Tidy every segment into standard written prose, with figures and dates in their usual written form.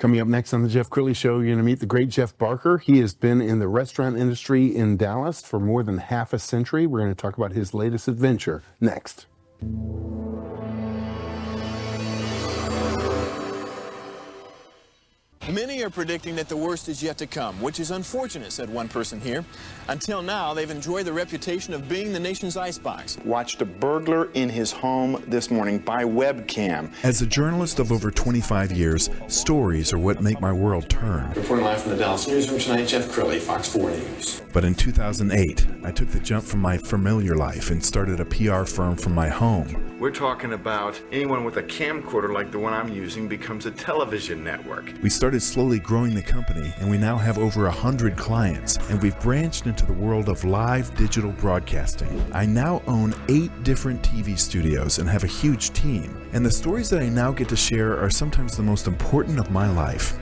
Coming up next on the Jeff Crilley Show, you're going to meet the great Jeff Barker. He has been in the restaurant industry in Dallas for more than half a century. We're going to talk about his latest adventure next. Many are predicting that the worst is yet to come, which is unfortunate, said one person here. Until now, they've enjoyed the reputation of being the nation's icebox. Watched a burglar in his home this morning by webcam. As a journalist of over 25 years, stories are what make my world turn. Reporting live from the Dallas newsroom tonight, Jeff Crilley, Fox 4 News. But in 2008, I took the jump from my familiar life and started a PR firm from my home. We're talking about anyone with a camcorder like the one I'm using becomes a television network. We started slowly growing the company, and we now have over 100 clients, and we've branched into the world of live digital broadcasting. I now own 8 different TV studios and have a huge team, and the stories that I now get to share are sometimes the most important of my life.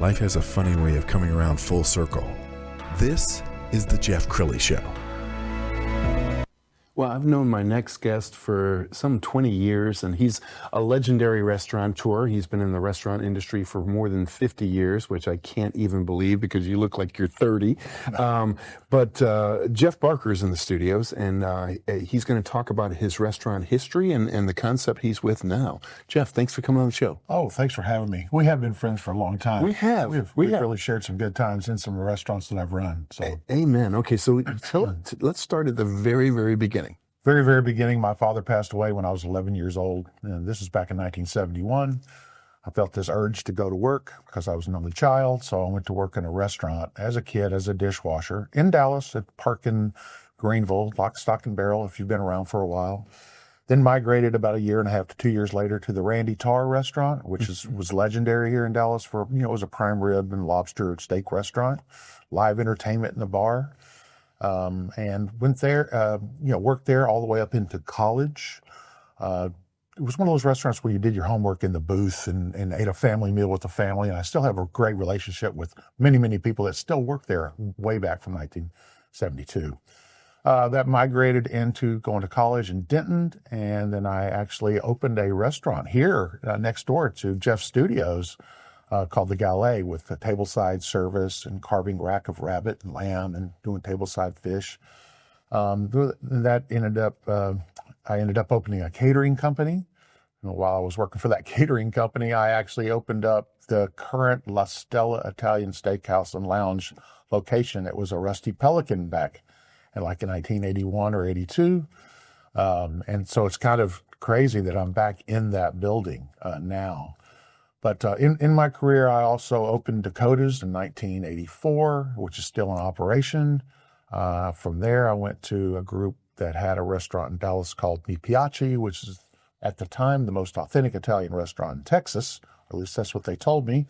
Life has a funny way of coming around full circle. This is the Jeff Crilley Show. Well, I've known my next guest for some 20 years, and he's a legendary restaurateur. He's been in the restaurant industry for more than 50 years, which I can't even believe because you look like you're 30. But Jeff Barker's in the studios, and he's going to talk about his restaurant history and the concept he's with now. Jeff, thanks for coming on the show. Oh, thanks for having me. We have been friends for a long time. We have. We've really shared some good times in some of the restaurants that I've run. So, amen. Okay, so let's start at the very, very beginning. Very, very beginning, my father passed away when I was 11 years old. And this was back in 1971. I felt this urge to go to work because I was an only child. So I went to work in a restaurant as a kid, as a dishwasher in Dallas at Park in Greenville, lock, stock, and barrel, if you've been around for a while. Then migrated about 1.5 to 2 years later to the Randy Tarr restaurant, which was legendary here in Dallas for, it was a prime rib and lobster steak restaurant, live entertainment in the bar. And went there, worked there all the way up into college. It was one of those restaurants where you did your homework in the booth and ate a family meal with the family. And I still have a great relationship with many, many people that still work there way back from 1972. That migrated into going to college in Denton. And then I actually opened a restaurant here next door to Jeff's studios. Called the Gallet, with a tableside service and carving rack of rabbit and lamb and doing tableside fish. That ended up, I ended up opening a catering company. While I was working for that catering company, I actually opened up the current La Stella Italian Steakhouse and Lounge location. It was a Rusty Pelican back in 1981 or 82. And so it's kind of crazy that I'm back in that building now. But in my career, I also opened Dakota's in 1984, which is still in operation. From there, I went to a group that had a restaurant in Dallas called Mi Piace, which is at the time the most authentic Italian restaurant in Texas. At least that's what they told me.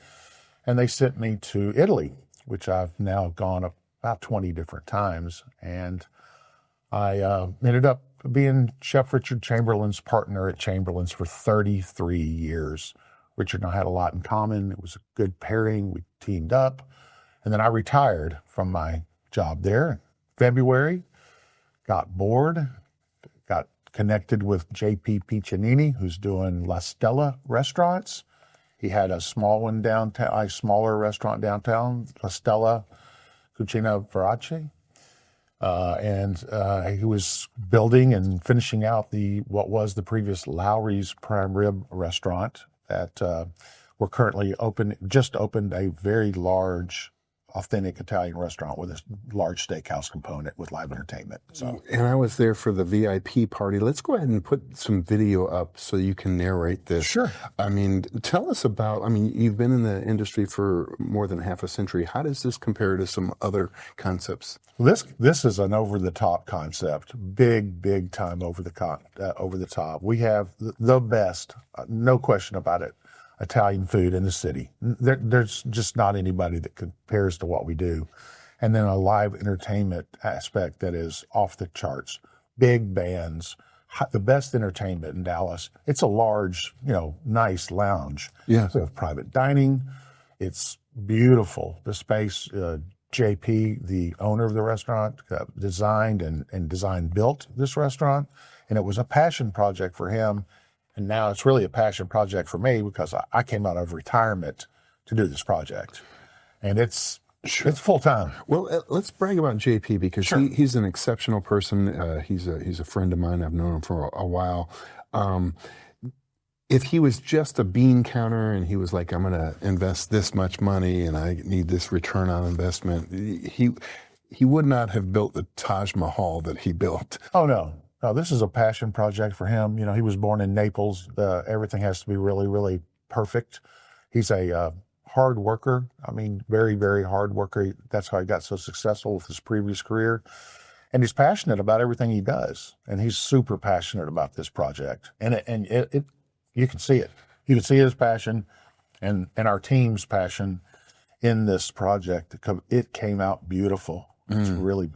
And they sent me to Italy, which I've now gone about 20 different times. And I ended up being Chef Richard Chamberlain's partner at Chamberlain's for 33 years. Richard and I had a lot in common. It was a good pairing. We teamed up. And then I retired from my job there in February, got bored, got connected with J.P. Piccinini, who's doing La Stella restaurants. He had a small one downtown, a smaller restaurant downtown, La Stella Cucina Verace. And he was building and finishing out what was the previous Lowry's Prime Rib restaurant that we're currently just opened a very large, authentic Italian restaurant with a large steakhouse component with live entertainment. So, and I was there for the VIP party. Let's go ahead and put some video up so you can narrate this. Sure. I mean, tell us about, you've been in the industry for more than half a century. How does this compare to some other concepts? This is an over-the-top concept, big time over the top. We have the best, no question about it, Italian food in the city. There's just not anybody that compares to what we do. And then a live entertainment aspect that is off the charts. Big bands, the best entertainment in Dallas. It's a large, nice lounge. Yeah. We have private dining. It's beautiful. The space, JP, the owner of the restaurant, designed and built this restaurant. And it was a passion project for him. And now it's really a passion project for me because I came out of retirement to do this project, and it's full time. Well, let's brag about JP because he's an exceptional person. He's a friend of mine. I've known him for a while. If he was just a bean counter and he was like, I'm going to invest this much money and I need this return on investment, he would not have built the Taj Mahal that he built. Oh, no. No, this is a passion project for him. You know, he was born in Naples. Everything has to be really, really perfect. He's a hard worker. I mean, very, very hard worker. That's how he got so successful with his previous career. And he's passionate about everything he does. And he's super passionate about this project. And it you can see it. You can see his passion and our team's passion in this project. It came out beautiful. It's really,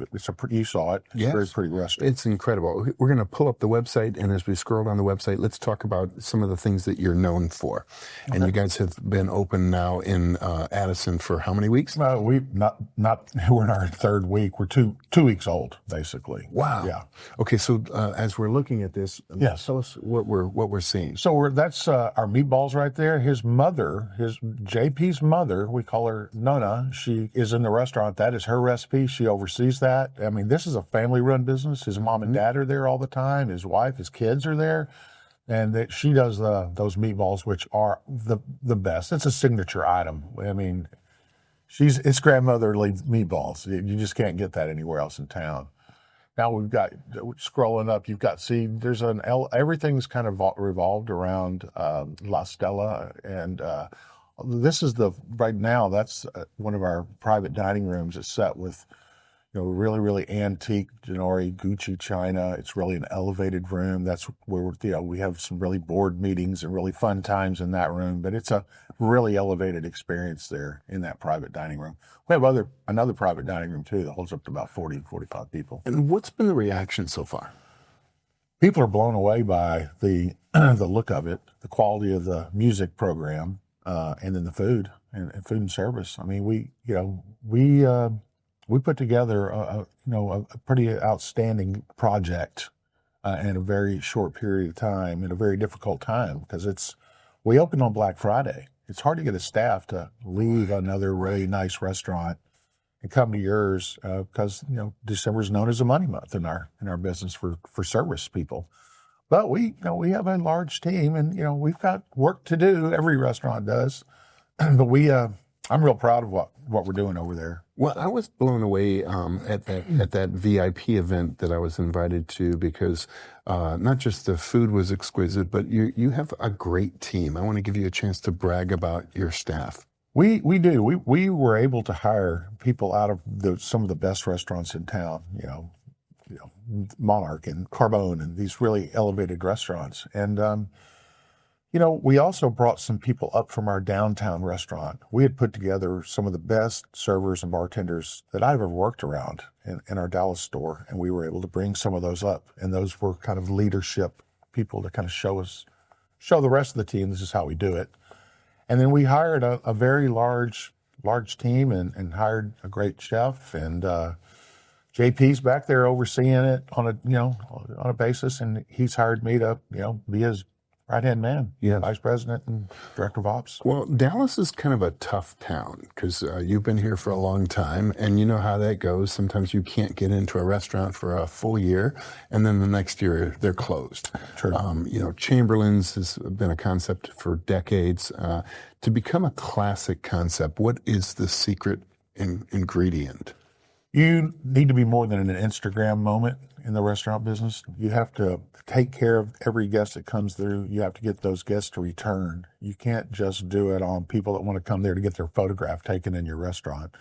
you saw it. It's a very pretty restaurant. It's incredible. We're going to pull up the website, and as we scroll down the website, let's talk about some of the things that you're known for. Okay. And you guys have been open now in Addison for how many weeks? We're in our third week. We're two weeks old, basically. Wow. Yeah. Okay, so as we're looking at this, tell us what we're seeing. So that's our meatballs right there. His mother, JP's mother, we call her Nona. She is in the restaurant. That is her recipe. She oversees that. I mean, this is a family-run business. His mom and dad are there all the time. His wife, his kids are there, and she does those meatballs, which are the best. It's a signature item. I mean, it's grandmotherly meatballs. You just can't get that anywhere else in town. Now we've got, scrolling up, there's everything's kind of revolved around La Stella, and this is right now, that's one of our private dining rooms. It's set with, really, really antique Denori Gucci china. It's really an elevated room. That's where we have some really board meetings and really fun times in that room. But it's a really elevated experience there in that private dining room. We have another private dining room too that holds up to about 40, 45 people. And what's been the reaction so far? People are blown away by the look of it, the quality of the music program, and then the food and food and service. I mean, we put together a pretty outstanding project in a very short period of time, in a very difficult time, because we opened on Black Friday. It's hard to get a staff to leave another really nice restaurant and come to yours because December is known as a money month in our business for service people. But we have a large team, and we've got work to do. Every restaurant does, but I'm real proud of what we're doing over there. Well, I was blown away at that VIP event that I was invited to because not just the food was exquisite, but you have a great team. I want to give you a chance to brag about your staff. We do. We were able to hire people out of some of the best restaurants in town. Monarch and Carbone and these really elevated restaurants. And we also brought some people up from our downtown restaurant. We had put together some of the best servers and bartenders that I've ever worked around in our Dallas store, and we were able to bring some of those up. And those were kind of leadership people to kind of show the rest of the team this is how we do it. And then we hired a very large team and hired a great chef, and JP's back there overseeing it on a basis, and he's hired me to be his right-hand man, vice president and director of ops. Well, Dallas is kind of a tough town because you've been here for a long time, and you know how that goes. Sometimes you can't get into a restaurant for a full year, and then the next year they're closed. Sure. Chamberlain's has been a concept for decades. To become a classic concept, what is the secret ingredient? You need to be more than an Instagram moment in the restaurant business. You have to take care of every guest that comes through. You have to get those guests to return. You can't just do it on people that want to come there to get their photograph taken in your restaurant.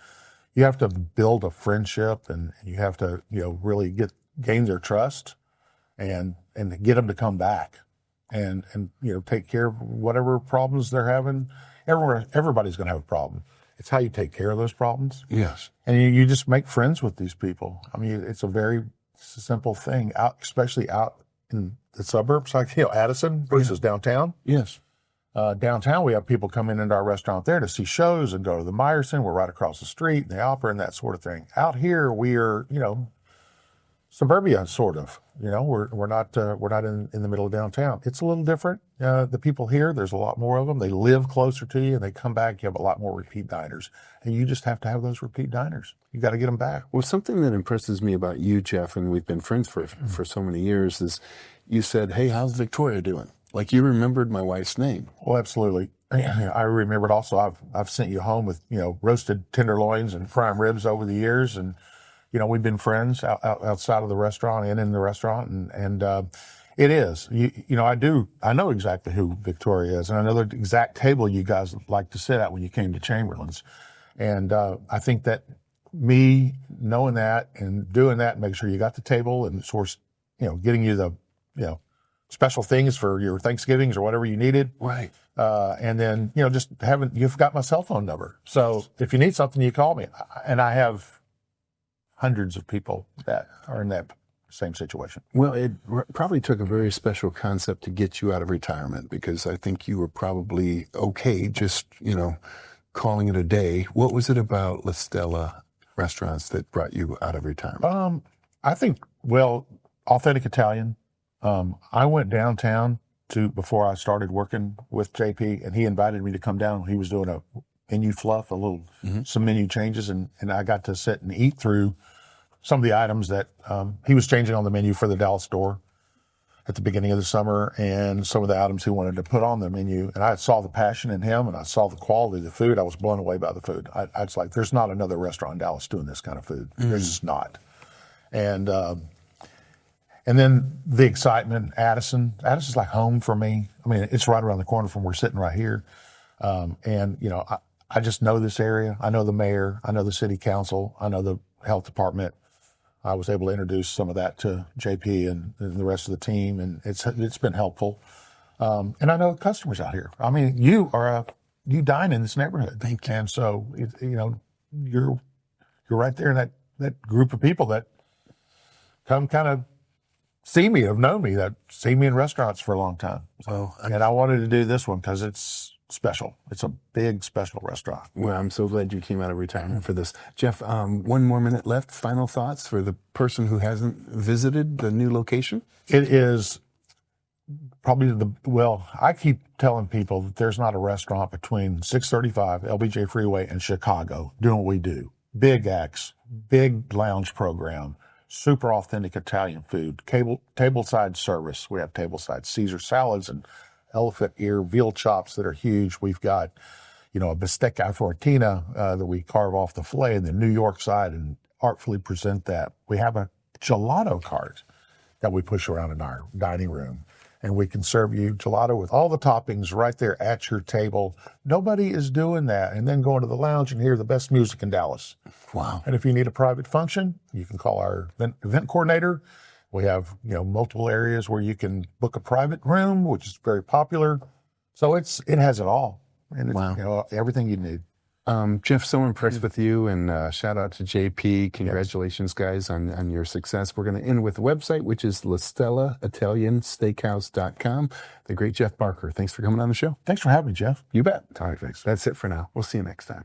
You have to build a friendship, and you have to, really gain their trust and get them to come back and take care of whatever problems they're having. Everybody's going to have a problem. It's how you take care of those problems. Yes. And you just make friends with these people. I mean, it's a very simple thing, especially out in the suburbs, like, Addison versus downtown. Yes. Downtown, we have people come into our restaurant there to see shows and go to the Meyerson. We're right across the street, and the opera and that sort of thing. Out here, we are, suburbia, sort of. We're not in the middle of downtown. It's a little different. The people here, there's a lot more of them. They live closer to you, and they come back. You have a lot more repeat diners, and you just have to have those repeat diners. You got to get them back. Well, something that impresses me about you, Jeff, and we've been friends for so many years, is you said, "Hey, how's Victoria doing?" Like you remembered my wife's name. Well, absolutely. I remembered also. I've sent you home with roasted tenderloins and prime ribs over the years, and we've been friends outside of the restaurant and in the restaurant, and it is. I know exactly who Victoria is, and I know the exact table you guys like to sit at when you came to Chamberlain's, and I think that me knowing that and doing that, and making sure you got the table and source, getting you the special things for your Thanksgivings or whatever you needed, Right. and then just you've got my cell phone number, so if you need something, you call me, and I have hundreds of people that are in that same situation. Well, it probably took a very special concept to get you out of retirement, because I think you were probably okay just, calling it a day. What was it about La Stella restaurants that brought you out of retirement? I think, authentic Italian. I went downtown before I started working with JP, and he invited me to come down. He was doing a menu fluff, some menu changes, and I got to sit and eat through some of the items that he was changing on the menu for the Dallas store at the beginning of the summer, and some of the items he wanted to put on the menu. And I saw the passion in him, and I saw the quality of the food. I was blown away by the food. I was like, there's not another restaurant in Dallas doing this kind of food. There's just not. And then the excitement, Addison's like home for me. I mean, it's right around the corner from where we're sitting right here. I just know this area. I know the mayor. I know the city council. I know the health department. I was able to introduce some of that to JP and the rest of the team, and it's been helpful. And I know customers out here. I mean, you dine in this neighborhood. Thank you. And so, you're right there in that group of people that come kind of see me, have known me, that see me in restaurants for a long time. Well, And I wanted to do this one because it's special. It's a big, special restaurant. Well, I'm so glad you came out of retirement for this. Jeff, one more minute left. Final thoughts for the person who hasn't visited the new location? It is probably I keep telling people that there's not a restaurant between 635 LBJ Freeway and Chicago doing what we do. Big acts, big lounge program, super authentic Italian food, tableside service. We have tableside Caesar salads and elephant ear veal chops that are huge. We've got, a bistecca fortina that we carve off the filet in the New York side and artfully present that. We have a gelato cart that we push around in our dining room, and we can serve you gelato with all the toppings right there at your table. Nobody is doing that. And then go into the lounge and hear the best music in Dallas. Wow. And if you need a private function, you can call our event coordinator. We have, multiple areas where you can book a private room, which is very popular. So it has it all. And it's, Wow. Everything you need. Jeff, so impressed with you, and shout out to JP. Congratulations, guys, on your success. We're going to end with the website, which is LaStellaItalianSteakhouse.com. The great Jeff Barker. Thanks for coming on the show. Thanks for having me, Jeff. You bet. All right, thanks. That's it for now. We'll see you next time.